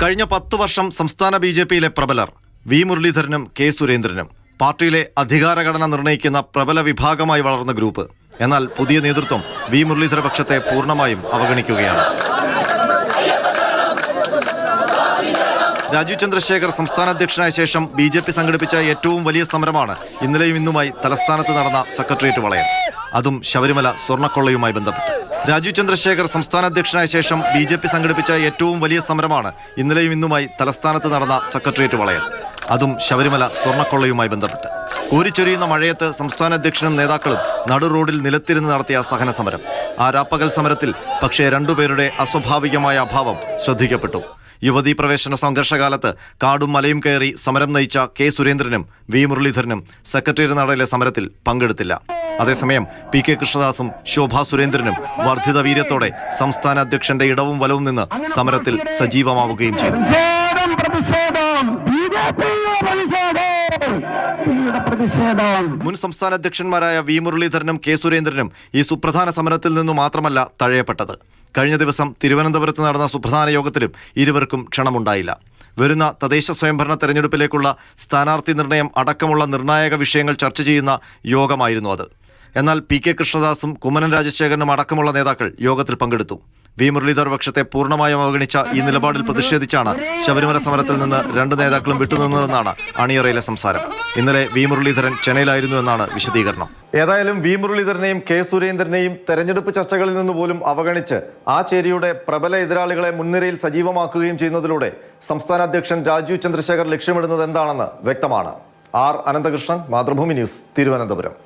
കഴിഞ്ഞ 10 വർഷം സംസ്ഥാന ബി.ജെ.പിയിലെ പ്രബലർ വി മുരളീധരനും കെ സുരേന്ദ്രനും പാർട്ടിയിലെ അധികാരഘടന നിർണ്ണയിക്കുന്ന പ്രബല വിഭാഗമായി വളർന്ന ഗ്രൂപ്പ്. എന്നാൽ പുതിയ നേതൃത്വം വി മുരളീധര പക്ഷത്തെ പൂർണ്ണമായും അവഗണിക്കുകയാണ്. രാജീവ് ചന്ദ്രശേഖർ സംസ്ഥാന അധ്യക്ഷനായ ശേഷം ബി.ജെ.പി സംഘടിപ്പിച്ച ഏറ്റവും വലിയ സമരമാണ് ഇന്നലെയും ഇന്നുമായി തലസ്ഥാനത്ത് നടന്ന സെക്രട്ടേറിയറ്റ് വളയം. അതും ശബരിമല സ്വർണ്ണക്കൊള്ളയുമായി ബന്ധപ്പെട്ട്. രാജീവ് ചന്ദ്രശേഖർ സംസ്ഥാന അധ്യക്ഷനായ ശേഷം ബി.ജെ.പി സംഘടിപ്പിച്ച ഏറ്റവും വലിയ സമരമാണ് ഇന്നലെയും ഇന്നുമായി തലസ്ഥാനത്ത് നടന്ന സെക്രട്ടേറിയറ്റ് വളയം. അതും ശബരിമല സ്വർണ്ണക്കൊള്ളയുമായി ബന്ധപ്പെട്ട്. കോരിച്ചൊരിയുന്ന മഴയത്ത് സംസ്ഥാന അധ്യക്ഷനും നേതാക്കളും നടു റോഡിൽ നിലത്തിരുന്ന് നടത്തിയ സഹന സമരം. ആ രാപ്പകൽ സമരത്തിൽ പക്ഷേ രണ്ടുപേരുടെ അസ്വാഭാവികമായ അഭാവം ശ്രദ്ധിക്കപ്പെട്ടു. യുവതീ പ്രവേശന സംഘർഷകാലത്ത് കാടും മലയും കയറി സമരം നയിച്ച കെ സുരേന്ദ്രനും വി മുരളീധരനും സെക്രട്ടേറിയറ്റ് നടയിലെ സമരത്തിൽ പങ്കെടുത്തില്ല. അതേസമയം പി കെ കൃഷ്ണദാസും ശോഭാ സുരേന്ദ്രനും വർദ്ധിത വീര്യത്തോടെ സംസ്ഥാന അധ്യക്ഷന്റെ ഇടവും വലവും നിന്ന് സമരത്തിൽ സജീവമാവുകയും ചെയ്തു. മുൻ സംസ്ഥാന അധ്യക്ഷന്മാരായ വി മുരളീധരനും കെ സുരേന്ദ്രനും ഈ സുപ്രധാന സമരത്തിൽ നിന്നു മാത്രമല്ല തഴയപ്പെട്ടത്. കഴിഞ്ഞ ദിവസം തിരുവനന്തപുരത്ത് നടന്ന സുപ്രധാന യോഗത്തിലും ഇരുവർക്കും ക്ഷണമുണ്ടായില്ല. വരുന്ന തദ്ദേശ സ്വയംഭരണ തെരഞ്ഞെടുപ്പിലേക്കുള്ള സ്ഥാനാർത്ഥി നിർണയം അടക്കമുള്ള നിർണായക വിഷയങ്ങൾ ചർച്ച ചെയ്യുന്ന യോഗമായിരുന്നു അത്. എന്നാൽ പി കെ കൃഷ്ണദാസും കുമ്മനം രാജശേഖരനും അടക്കമുള്ള നേതാക്കൾ യോഗത്തിൽ പങ്കെടുത്തു. വി മുരളീധർ പക്ഷത്തെ പൂർണ്ണമായും അവഗണിച്ച ഈ നിലപാടിൽ പ്രതിഷേധിച്ചാണ് ശബരിമല സമരത്തിൽ നിന്ന് രണ്ട് നേതാക്കളും വിട്ടുനിന്നതെന്നാണ് അണിയറയിലെ സംസാരം. ഇന്നലെ വി മുരളീധരൻ ചെന്നൈയിലായിരുന്നു എന്നാണ് വിശദീകരണം. ഏതായാലും വി മുരളീധരനെയും കെ സുരേന്ദ്രനെയും തെരഞ്ഞെടുപ്പ് ചർച്ചകളിൽ നിന്ന് പോലും അവഗണിച്ച് ആ ചേരിയുടെ പ്രബല എതിരാളികളെ മുൻനിരയിൽ സജീവമാക്കുകയും ചെയ്യുന്നതിലൂടെ സംസ്ഥാന അധ്യക്ഷൻ രാജീവ് ചന്ദ്രശേഖർ ലക്ഷ്യമിടുന്നത് എന്താണെന്ന് വ്യക്തമാണ്. R Ananthakrishnan, Mathrubhumi news, Thiruvananthapuram.